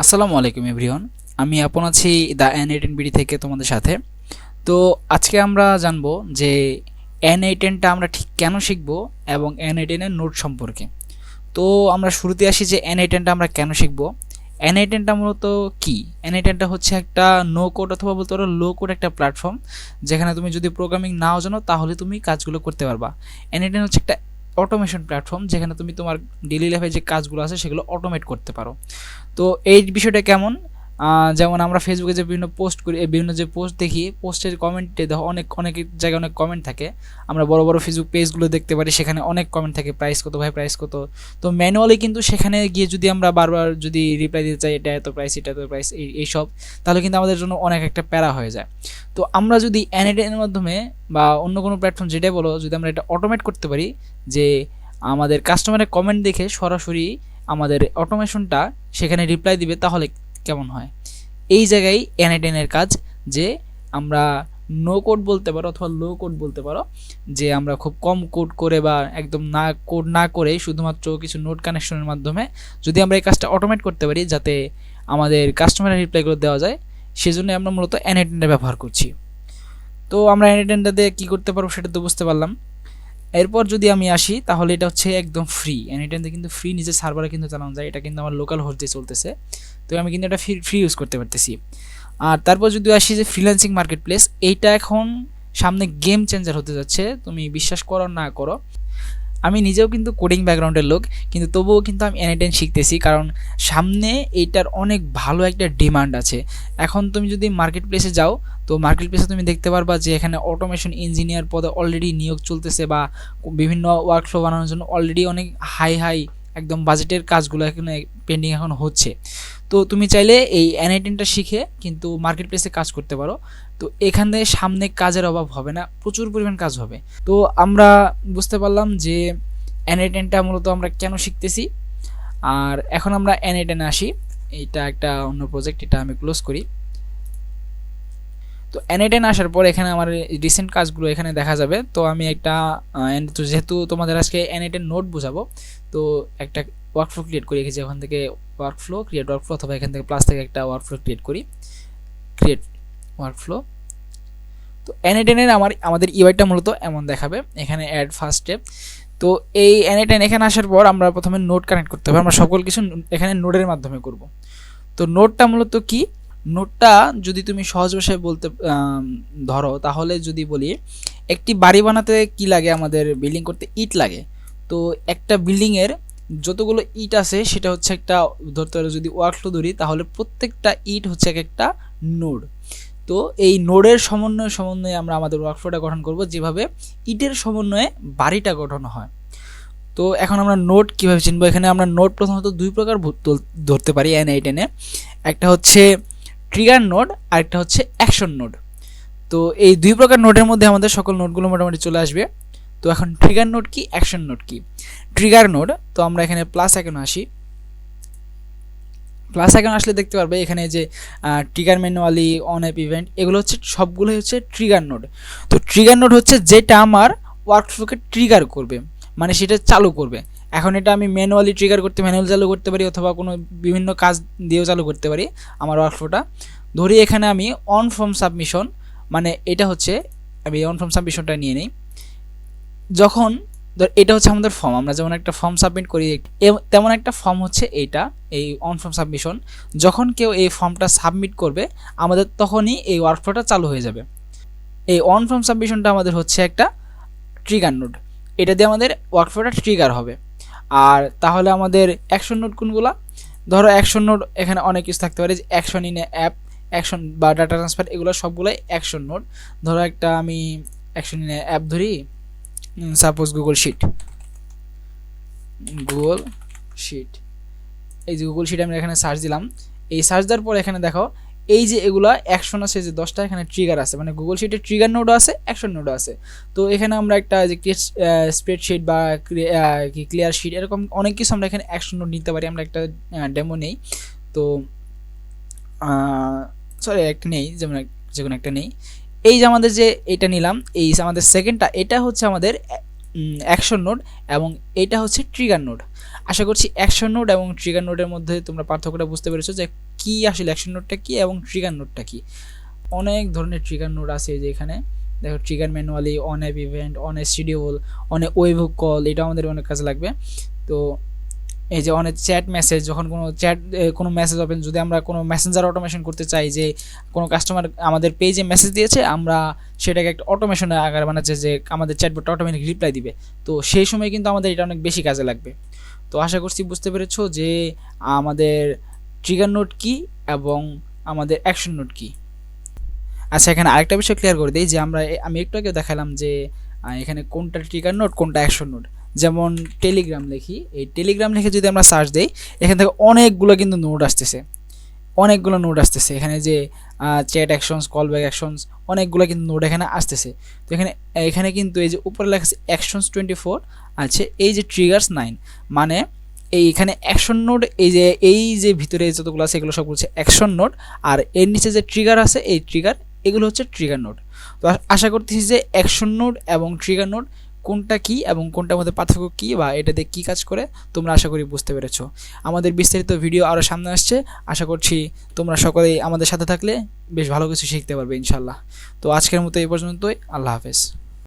আসসালামু আলাইকুম এভরিওয়ান। আমি আপন আছি দ্য N18BD থেকে তোমাদের সাথে। তো আজকে আমরা জানবো যে N18টা আমরা ঠিক কেন শিখবো এবং N18 এর নোট সম্পর্কে। তো আমরা শুরুতে আসি যে N18টা আমরা কেন শিখবো। N18টা মূলত কি? N18টা হচ্ছে একটা নো কোড অথবা বলতে পারো লো কোড একটা প্ল্যাটফর্ম, যেখানে তুমি যদি প্রোগ্রামিং নাও জানো তাহলে তুমি কাজগুলো করতে পারবা। N18 হচ্ছে একটা অটোমেশন প্ল্যাটফর্ম, যেখানে তুমি তোমার ডেইলি লাইফে যে কাজগুলো আছে সেগুলো অটোমেট করতে পারো। তো এই বিষয়টা কেমন, যেমন আমরা ফেসবুকে যে বিভিন্ন পোস্ট করি, বিভিন্ন যে পোস্ট দেখি, পোস্টের কমেন্টে দেখো অনেক জায়গায় অনেক কমেন্ট থাকে। আমরা বড় বড় ফেসবুক পেজগুলো দেখতে পারি, সেখানে অনেক কমেন্ট থাকে, প্রাইস কত ভাই, প্রাইস কত। তো ম্যানুয়ালি কিন্তু সেখানে গিয়ে যদি আমরা বারবার যদি রিপ্লাই দিতে চাই এটা এত প্রাইস, এটা এত প্রাইস, এইসব, তাহলে কিন্তু আমাদের জন্য অনেক একটা প্যারা হয়ে যায়। তো আমরা যদি N18 এর মাধ্যমে বা অন্য কোনো প্ল্যাটফর্ম যেটাই বলো, যদি আমরা এটা অটোমেট করতে পারি, যে আমাদের কাস্টমারের কমেন্ট দেখে সরাসরি আমাদের অটোমেশনটা সেখানে রিপ্লাই দিবে, তাহলে কেমন হয়? এই জায়গায় N18 এর কাজ, যে আমরা নো কোড বলতে পারো অথবা লো কোড বলতে পারো, যে আমরা খুব কম কোড করে বা একদম না কোড না করে শুধুমাত্র কিছু নোট কানেকশনের মাধ্যমে যদি আমরা এই কাজটা অটোমেট করতে পারি, যাতে আমাদের কাস্টমারের রিপ্লাইগুলো দেওয়া যায়, সেজন্য আমরা মূলত N18 ব্যবহার করছি। তো আমরা N18 দিয়ে কী করতে পারবো সেটা তো বুঝতে পারলাম। এরপর যদি আমি আসি, তাহলে এটা হচ্ছে একদম ফ্রি। N18 কিন্তু ফ্রি, নিজের সার্ভারে কিন্তু চালানো যায়। এটা কিন্তু আমার লোকাল হোস্ট দিয়ে চলতেছে, তো আমি কিন্তু এটা ফ্রি ইউজ করতে পারতেছি। আর তারপর যদি আসি যে ফ্রিল্যান্সিং মার্কেট প্লেস, এইটা এখন সামনে গেম চেঞ্জার হতে যাচ্ছে, তুমি বিশ্বাস করো না করো। আমি নিজেও কিন্তু কোডিং ব্যাকগ্রাউন্ডের লোক, কিন্তু তবুও কিন্তু আমি N18 শিখতেছি, কারণ সামনে এইটার অনেক ভালো একটা ডিমান্ড আছে। এখন তুমি যদি মার্কেট প্লেসে যাও, তো মার্কেট প্লেসে তুমি দেখতে পারবা যে এখানে অটোমেশন ইঞ্জিনিয়ার পদে অলরেডি নিয়োগ চলতেছে, বা বিভিন্ন ওয়ার্কফ্লো বানানোর জন্য অলরেডি অনেক হাই একদম বাজেটের কাজগুলো এখানে পেন্ডিং এখন হচ্ছে। তো তুমি চাইলে এই N18টা শিখে কিন্তু মার্কেট প্লেসে কাজ করতে পারো। তো এখানে সামনে কাজের অভাব হবে না, প্রচুর পরিমাণ কাজ হবে। তো আমরা বুঝতে পারলাম যে N18টা মূলত আমরা কেন শিখতেছি। আর এখন আমরা N18 আসি। এটা একটা অন্য প্রজেক্ট, এটা আমি ক্লোজ করি। তো N18 আসার পর এখানে আমার রিসেন্ট কাজগুলো এখানে দেখা যাবে। তো আমি একটা তো যেহেতু তোমাদের আজকে N18 নোট বোঝাবো, তো একটা ওয়ার্কফ্লো ক্রিয়েট করি। রেখেছি ওখান থেকে ক্রিয়েট ওয়ার্কফ্লো, অথবা এখান থেকে প্লাস থেকে একটা ওয়ার্কফ্লো ক্রিয়েট করি, ক্রিয়েট ওয়ার্কফ্লো। তো N18 এর আমাদের ইউআইটা মূলত এমন দেখাবে, এখানে অ্যাড ফার্স্ট স্টেপ। তো এই N18 এখানে আসার পর আমরা প্রথমে নোট কানেক্ট করতে হবে। আমরা সকল কিছু এখানে নোডের মাধ্যমে করব। তো নোটটা মূলত কি? নোটটা যদি তুমি সহজ ভাষায় বলতে ধরো, তাহলে যদি বলি, একটি বাড়ি বানাতে কি লাগে, আমাদের বিল্ডিং করতে ইট লাগে। তো একটা বিল্ডিংয়ের যতগুলো ইট আছে সেটা হচ্ছে একটা, ধরতে পারো যদি ওয়ার্কফ্লো ধরি, তাহলে প্রত্যেকটা ইট হচ্ছে এক একটা নোড। তো এই নোডের সমন্বয়ে আমরা আমাদের ওয়ার্কফ্লোটা গঠন করব, যেভাবে ইটের সমন্বয়ে বাড়িটা গঠন হয়। তো এখন আমরা নোড কীভাবে চিনবো? এখানে আমরা নোড প্রথমত দুই প্রকার ধরতে পারি N18 এ। একটা হচ্ছে ট্রিগার নোড, আর একটা হচ্ছে অ্যাকশন নোড। তো এই দুই প্রকার নোডের মধ্যে আমাদের সকল নোডগুলো মোটামুটি চলে আসবে। তো এখন ট্রিগার নোড কি, অ্যাকশন নোড কি? ট্রিগার নোড, তো আমরা এখানে প্লাস আইকনে আসি। প্লাস আইকন আসলে দেখতে পারবে এখানে যে trigger manually, on app event, এগুলো হচ্ছে সবগুলোই হচ্ছে ট্রিগার নোড। তো ট্রিগার নোড হচ্ছে যেটা আমার ওয়ার্কফ্লোকে ট্রিগার করবে, মানে সেটা চালু করবে। এখন এটা আমি ম্যানুয়ালি ট্রিগার করতে ম্যানুয়ালি চালু করতে পারি, অথবা কোনো বিভিন্ন কাজ দিয়েও চালু করতে পারি আমার ওয়ার্কফ্লোটা। ধরি এখানে আমি অন ফর্ম সাবমিশন, মানে এটা হচ্ছে, আমি অন ফর্ম সাবমিশনটা নিয়ে নিই। যখন এটা হচ্ছে আমাদের ফর্ম, আমরা যেমন একটা ফর্ম সাবমিট করি, তেমন একটা ফর্ম হচ্ছে এইটা, এই অন ফর্ম সাবমিশন। যখন কেউ এই ফর্মটা সাবমিট করবে, আমাদের তখনই এই ওয়ার্কফ্লোটা চালু হয়ে যাবে। এই অন ফর্ম সাবমিশনটা আমাদের হচ্ছে একটা ট্রিগার নোড, এটা দিয়ে আমাদের ওয়ার্কফ্লোটা ট্রিগার হবে। আর তাহলে আমাদের অ্যাকশন নোড কোনগুলো? ধরো অ্যাকশন নোড এখানে অনেক কিছু থাকতে পারে, যে অ্যাকশন ইন অ্যাপ, অ্যাকশন বা ডাটা ট্রান্সফার, এগুলো সবগুলোই অ্যাকশন নোড। ধরো একটা আমি অ্যাকশন ইন অ্যাপ ধরি, সাপোজ গুগল শিট, এই যে গুগল শিট আমি এখানে সার্চ দিলাম। এই সার্চ দেওয়ার পর এখানে দেখো এই যে এগুলো অ্যাকশন আছে, যে 10টা এখানে ট্রিগার আছে, মানে গুগল শিটের ট্রিগার নোডও আছে, অ্যাকশন নোডও আছে। তো এখানে আমরা একটা যে স্প্রেডশিট বা ক্লিয়ার শিট, এরকম অনেক কিছু আমরা এখানে অ্যাকশন নোড নিতে পারি। আমরা একটা ডেমো নেই, তো সরি একটা নেই, যেমন যে কোনো একটা নেই। এই যে আমাদের যে এটা নিলাম, এই আমাদের সেকেন্ডটা, এটা হচ্ছে আমাদের অ্যাকশন নোড, এবং এটা হচ্ছে ট্রিগার নোড। আশা করছি অ্যাকশন নোড এবং ট্রিগার নোডের মধ্যে তোমরা পার্থক্যটা বুঝতে পেরেছো, যে কি আসলে অ্যাকশন নোডটা কি এবং ট্রিগার নোডটা কি। অনেক ধরনের ট্রিগার নোড আছে যে এখানে দেখো, trigger manually, on app event, on a schedule, on a web call, এটা আমাদের অনেক কাজে লাগবে। তো এই যে অনেক চ্যাট মেসেজ, যখন কোনো মেসেজ ওপেন, যদি আমরা কোনো মেসেঞ্জার অটোমেশন করতে চাই, যে কোনো কাস্টমার আমাদের পেজে মেসেজ দিয়েছে, আমরা সেটাকে একটা অটোমেশনের আকারে বানাচ্ছে যে আমাদের চ্যাটবটটা অটোমেটিক রিপ্লাই দিবে, তো সেই সময় কিন্তু আমাদের এটা অনেক বেশি কাজে লাগবে। তো আশা করছি বুঝতে পেরেছো যে আমাদের ট্রিগার নোড কি এবং আমাদের অ্যাকশন নোড কি। আচ্ছা, এখানে আরেকটা বিষয় ক্লিয়ার করে দিই যে আমি একটু আগে দেখালাম যে এখানে কোনটা ট্রিগার নোড কোনটা অ্যাকশন নোড। যেমন টেলিগ্রাম লিখি, এই টেলিগ্রাম লিখে যদি আমরা সার্চ দিই, এখান থেকে অনেকগুলো কিন্তু নোড আসতেছে, এখানে যে chat actions, call back actions, অনেকগুলো কিন্তু নোড এখানে আসতেছে। তো এখানে কিন্তু এই যে উপরে লেখা আছে অ্যাকশনস 24 আছে, এই যে ট্রিগার্স 9, মানে এইখানে অ্যাকশন নোড, এই যে ভিতরে যতগুলো আছে এগুলো সব হচ্ছে অ্যাকশন নোড, আর এর নিচে যে ট্রিগার আছে এই ট্রিগার, এগুলো হচ্ছে ট্রিগার নোড। তো আশা করতেছি যে অ্যাকশন নোড এবং ট্রিগার নোড কোনটা কি এবং কোনটার মধ্যে পার্থক্য কী বা এটাতে কী কাজ করে তোমরা আশা করি বুঝতে পেরেছো। আমাদের বিস্তারিত ভিডিও আরও সামনে আসছে, আশা করছি তোমরা সকলেই আমাদের সাথে থাকলে বেশ ভালো কিছু শিখতে পারবে ইনশাল্লাহ। তো আজকের মতো এই পর্যন্তই, আল্লাহ হাফেজ।